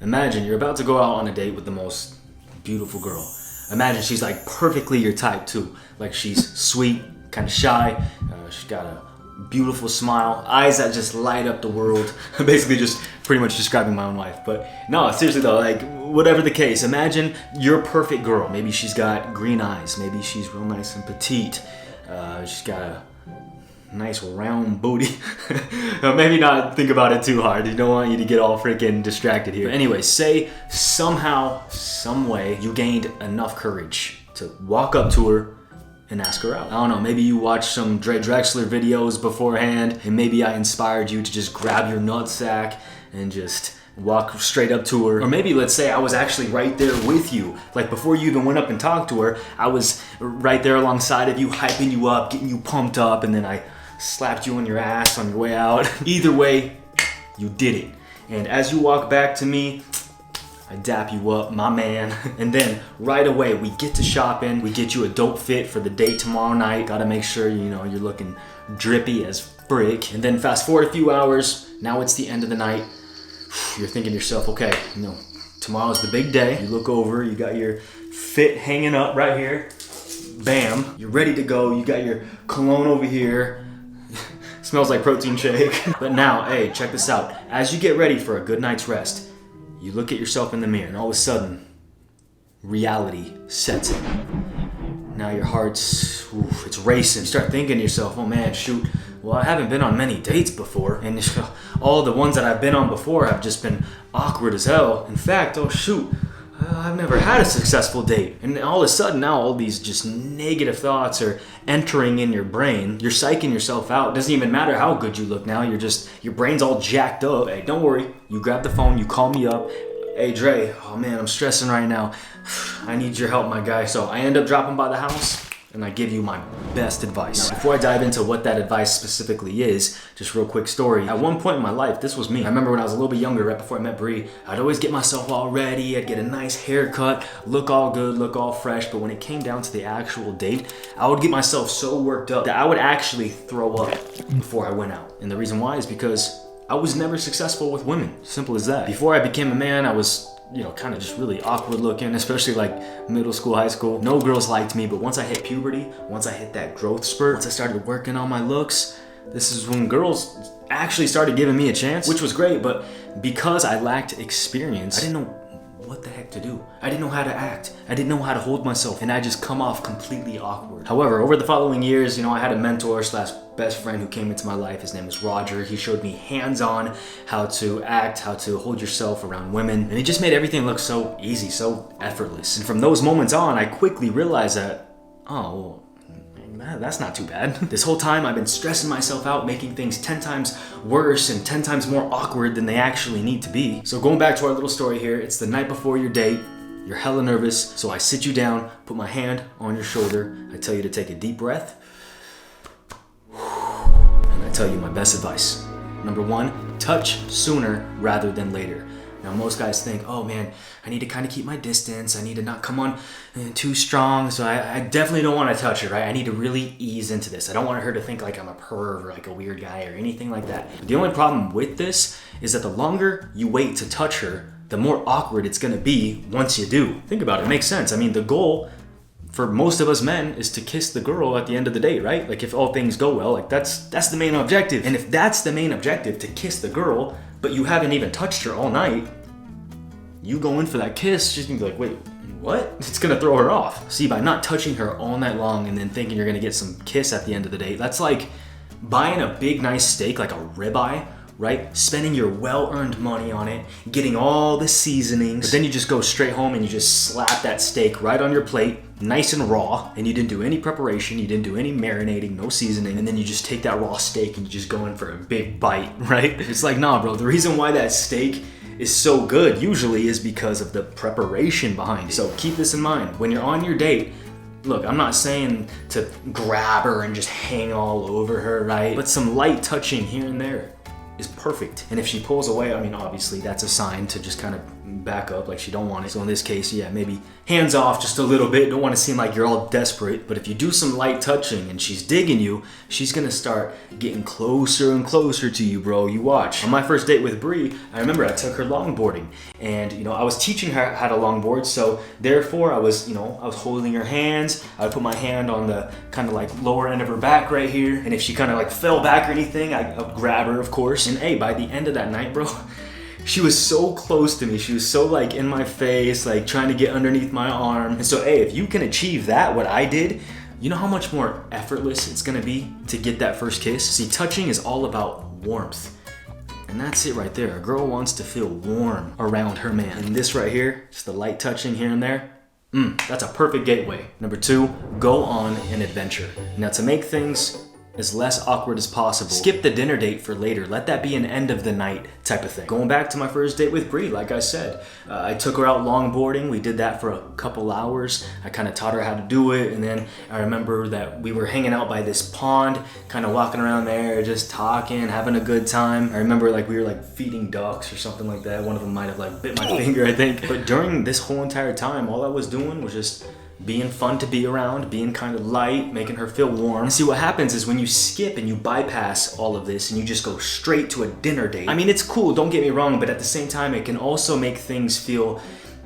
Imagine you're about to go out on a date with the most beautiful girl. Imagine she's like perfectly your type too. Like she's sweet, kind of shy, she's got a beautiful smile, eyes that just light up the world. Basically just pretty much describing my own wife. But no, seriously though, like whatever the case, imagine you're a perfect girl. Maybe she's got green eyes, maybe she's real nice and petite, she's got a nice round booty. Maybe not think about it too hard. I don't want you to get all freaking distracted here. But anyway, say somehow, some way you gained enough courage to walk up to her and ask her out. I don't know, maybe you watched some Drexler videos beforehand and maybe I inspired you to just grab your nutsack and just walk straight up to her. Or maybe let's say I was actually right there with you. Like before you even went up and talked to her, I was right there alongside of you, hyping you up, getting you pumped up, and then I slapped you on your ass on your way out. Either way, you did it. And as you walk back to me, I dap you up, my man. And then right away, we get to shopping. We get you a dope fit for the date tomorrow night. Gotta make sure, you're looking drippy as frick. And then fast forward a few hours. Now it's the end of the night. You're thinking to yourself, okay, tomorrow's the big day. You look over, you got your fit hanging up right here. Bam, you're ready to go. You got your cologne over here. Smells like protein shake. But now, hey, check this out. As you get ready for a good night's rest, you look at yourself in the mirror and all of a sudden, reality sets in. Now your heart's, it's racing. You start thinking to yourself, oh man, shoot, well, I haven't been on many dates before. And all the ones that I've been on before have just been awkward as hell. In fact, oh shoot, I've never had a successful date. And all of a sudden now all these just negative thoughts are entering in your brain. You're psyching yourself out. It doesn't even matter how good you look now. Your brain's all jacked up. Hey, don't worry. You grab the phone, you call me up. Hey Dre, oh man, I'm stressing right now. I need your help, my guy. So I end up dropping by the house and I give you my best advice. Now, before I dive into what that advice specifically is, just real quick story. At one point in my life, this was me. I remember when I was a little bit younger, right before I met Bree, I'd always get myself all ready, I'd get a nice haircut, look all good, look all fresh, but when it came down to the actual date, I would get myself so worked up that I would actually throw up before I went out. And the reason why is because I was never successful with women. Simple as that. Before I became a man, I was kind of just really awkward looking, especially like middle school, high school. No girls liked me, but once I hit puberty, once I hit that growth spurt, once I started working on my looks, this is when girls actually started giving me a chance, which was great, but because I lacked experience, I didn't know what the heck to do. I didn't know how to act. I didn't know how to hold myself, and I just come off completely awkward. However, over the following years, I had a mentor / best friend who came into my life. His name was Roger. He showed me hands-on how to act, how to hold yourself around women, and he just made everything look so easy, so effortless. And from those moments on, I quickly realized that, oh, well, that's not too bad. This whole time I've been stressing myself out, making things 10 times worse and 10 times more awkward than they actually need to be. So going back to our little story here, it's the night before your date, you're hella nervous, so I sit you down, put my hand on your shoulder, I tell you to take a deep breath, and I tell you my best advice. Number 1, touch sooner rather than later. Now most guys think, oh man, I need to kind of keep my distance, I need to not come on too strong, so I definitely don't want to touch her, right? I need to really ease into this. I don't want her to think like I'm a perv or like a weird guy or anything like that. But the only problem with this is that the longer you wait to touch her, the more awkward it's gonna be once you do. Think about it, it makes sense. I mean, the goal for most of us men is to kiss the girl at the end of the day, right? Like if all things go well, like that's the main objective. And if that's the main objective, to kiss the girl, but you haven't even touched her all night, you go in for that kiss, she's gonna be like, wait, what? It's gonna throw her off. See, by not touching her all night long and then thinking you're gonna get some kiss at the end of the day, that's like buying a big nice steak, like a ribeye, right? Spending your well-earned money on it, getting all the seasonings, but then you just go straight home and you just slap that steak right on your plate, nice and raw, and you didn't do any preparation, you didn't do any marinating, no seasoning, and then you just take that raw steak and you just go in for a big bite, right? It's like, nah, bro, the reason why that steak is so good usually is because of the preparation behind it. So keep this in mind. When you're on your date, look, I'm not saying to grab her and just hang all over her, right? But some light touching here and there is perfect. And if she pulls away, I mean, obviously that's a sign to just kind of back up, like she don't want it. So in this case, yeah, maybe hands off just a little bit. Don't want to seem like you're all desperate. But if you do some light touching and she's digging you, she's gonna start getting closer and closer to you, bro. You watch. On my first date with Bree, I remember I took her longboarding, and I was teaching her how to longboard. So therefore, I was holding her hands. I would put my hand on the kind of like lower end of her back right here, and if she kind of like fell back or anything, I would grab her, of course. And hey, by the end of that night, bro, she was so close to me. She was so like in my face, like trying to get underneath my arm. And so, hey, if you can achieve that, what I did, you know how much more effortless it's gonna be to get that first kiss? See, touching is all about warmth. And that's it right there. A girl wants to feel warm around her man. And this right here, just the light touching here and there, that's a perfect gateway. Number 2, go on an adventure. Now, to make things as less awkward as possible, skip the dinner date for later. Let that be an end of the night type of thing. Going back to my first date with Bree, like I said, I took her out longboarding. We did that for a couple hours. I kind of taught her how to do it, and then I remember that we were hanging out by this pond, kind of walking around there, just talking, having a good time. I remember like we were like feeding ducks or something like that. One of them might have like bit my finger, I think. But during this whole entire time, all I was doing was just being fun to be around, being kind of light, making her feel warm. And see, what happens is when you skip and you bypass all of this and you just go straight to a dinner date, I mean, it's cool, don't get me wrong, but at the same time, it can also make things feel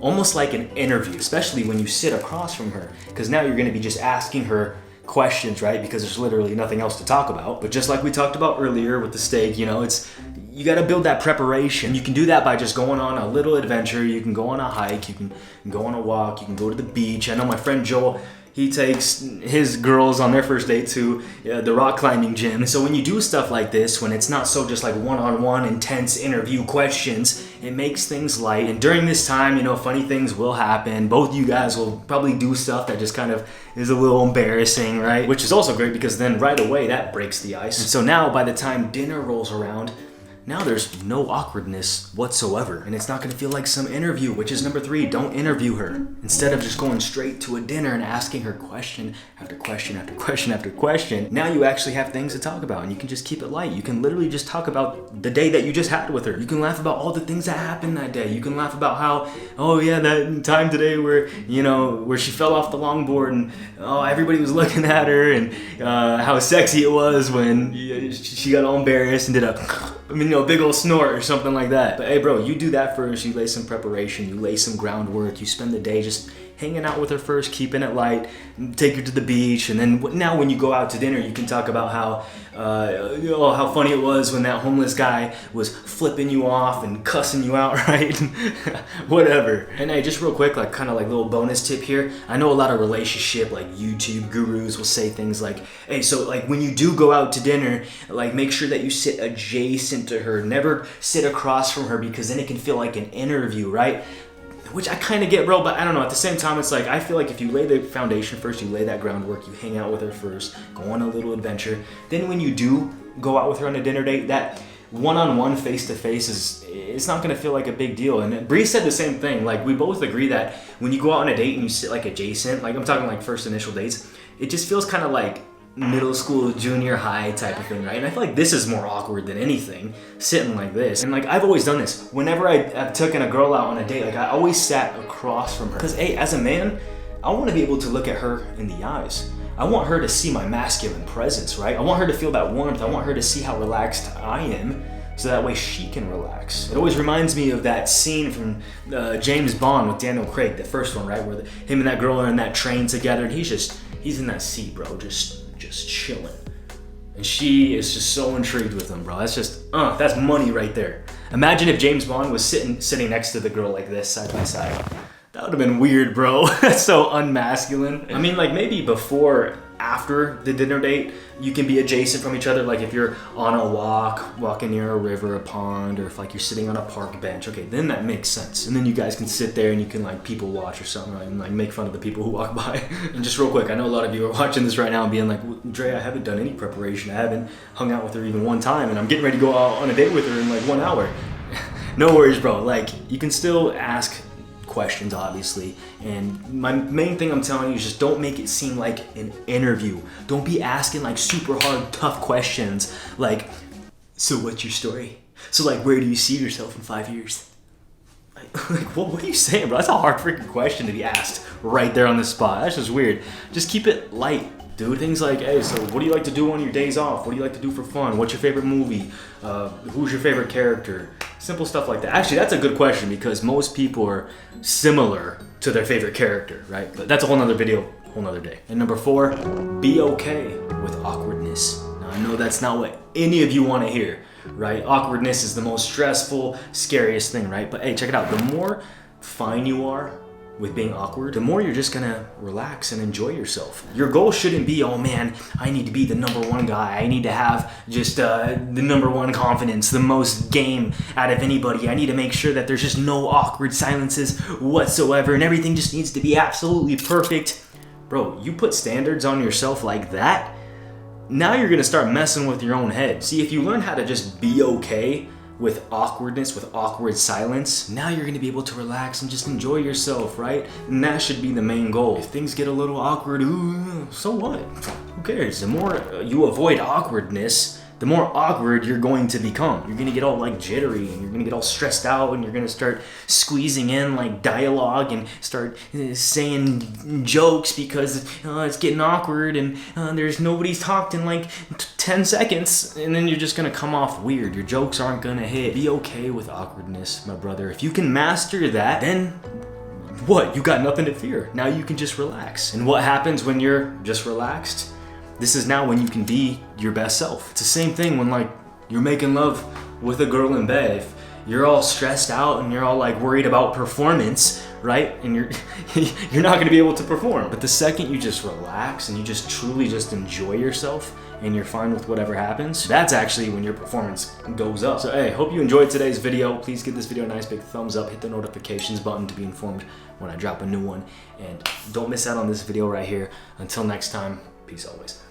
almost like an interview, especially when you sit across from her, because now you're gonna be just asking her questions, right? Because there's literally nothing else to talk about. But just like we talked about earlier with the steak, you got to build that preparation. You can do that by just going on a little adventure. You can go on a hike, you can go on a walk, you can go to the beach. I know my friend Joel, he takes his girls on their first date to the rock climbing gym. And so when you do stuff like this, when it's not so just like one-on-one intense interview questions, it makes things light. And during this time, funny things will happen. Both you guys will probably do stuff that just kind of is a little embarrassing, right? Which is also great because then right away that breaks the ice. And so now by the time dinner rolls around, now there's no awkwardness whatsoever, and it's not gonna feel like some interview, which is number 3, don't interview her. Instead of just going straight to a dinner and asking her question after question after question after question, now you actually have things to talk about, and you can just keep it light. You can literally just talk about the day that you just had with her. You can laugh about all the things that happened that day. You can laugh about how, oh yeah, that time today where she fell off the longboard and everybody was looking at her, and how sexy it was when she got all embarrassed and did a big old snort or something like that. But hey, bro, you do that first. You lay some preparation, you lay some groundwork, you spend the day just hanging out with her first, keeping it light, take her to the beach, and then now when you go out to dinner, you can talk about how funny it was when that homeless guy was flipping you off and cussing you out, right? Whatever. And hey, just real quick, like kind of like little bonus tip here. I know a lot of relationship like YouTube gurus will say things like, hey, so like when you do go out to dinner, like make sure that you sit adjacent to her, never sit across from her, because then it can feel like an interview, right? Which I kind of get, bro, but I don't know. At the same time, it's like, I feel like if you lay the foundation first, you lay that groundwork, you hang out with her first, go on a little adventure. Then when you do go out with her on a dinner date, that one-on-one, face-to-face it's not going to feel like a big deal. And Bree said the same thing. Like, we both agree that when you go out on a date and you sit like adjacent, like I'm talking like first initial dates, it just feels kind of like middle school, junior high type of thing, right? And I feel like this is more awkward than anything, sitting like this. And like, I've always done this. Whenever I've taken a girl out on a date, like I always sat across from her. Because hey, as a man, I want to be able to look at her in the eyes. I want her to see my masculine presence, right? I want her to feel that warmth. I want her to see how relaxed I am, so that way she can relax. It always reminds me of that scene from James Bond with Daniel Craig, the first one, right? Where him and that girl are in that train together, and he's in that seat, bro, just chilling. And she is just so intrigued with him, bro. That's money right there. Imagine if James Bond was sitting next to the girl like this, side by side. That would have been weird, bro. That's so unmasculine. I mean, like maybe before, after the dinner date, you can be adjacent from each other. Like if you're on a walking near a river, a pond, or if like you're sitting on a park bench, okay, then that makes sense. And then you guys can sit there and you can like people watch or something, right? And like make fun of the people who walk by. And just real quick, I know a lot of you are watching this right now and being like, well, Dre, I haven't done any preparation. I haven't hung out with her even one time, and I'm getting ready to go out on a date with her in like 1 hour. No worries, bro. Like you can still ask questions, obviously, and my main thing I'm telling you is just don't make it seem like an interview. Don't be asking like super hard, tough questions like, So what's your story? So like, where do you see yourself in 5 years? Like, what are you saying, bro? That's a hard freaking question to be asked right there on the spot. That's just weird. Just keep it light, dude. Things like, hey, so what do you like to do on your days off? What do you like to do for fun? What's your favorite movie? Who's your favorite character? Simple stuff like that. Actually, that's a good question because most people are similar to their favorite character, right? But that's a whole nother video, whole nother day. And number 4, be okay with awkwardness. Now, I know that's not what any of you want to hear, right? Awkwardness is the most stressful, scariest thing, right? But hey, check it out. The more fine you are with being awkward, the more you're just gonna relax and enjoy yourself. Your goal shouldn't be, oh man, I need to be the #1 guy. I need to have just the #1 confidence, the most game out of anybody. I need to make sure that there's just no awkward silences whatsoever and everything just needs to be absolutely perfect. Bro, you put standards on yourself like that, now you're gonna start messing with your own head. See, if you learn how to just be okay with awkwardness, with awkward silence, now you're gonna be able to relax and just enjoy yourself, right? And that should be the main goal. If things get a little awkward, so what? Who cares? The more you avoid awkwardness, the more awkward you're going to become. You're gonna get all like jittery and you're gonna get all stressed out and you're gonna start squeezing in like dialogue and start saying jokes because it's getting awkward and there's nobody's talked in like 10 seconds and then you're just gonna come off weird. Your jokes aren't gonna hit. Be okay with awkwardness, my brother. If you can master that, then what? You got nothing to fear. Now you can just relax. And what happens when you're just relaxed? This is now when you can be your best self. It's the same thing when like you're making love with a girl in bed. If you're all stressed out and you're all like worried about performance, right? And you're not gonna be able to perform. But the second you just relax and you just truly just enjoy yourself and you're fine with whatever happens, that's actually when your performance goes up. So hey, hope you enjoyed today's video. Please give this video a nice big thumbs up, hit the notifications button to be informed when I drop a new one. And don't miss out on this video right here. Until next time, peace always.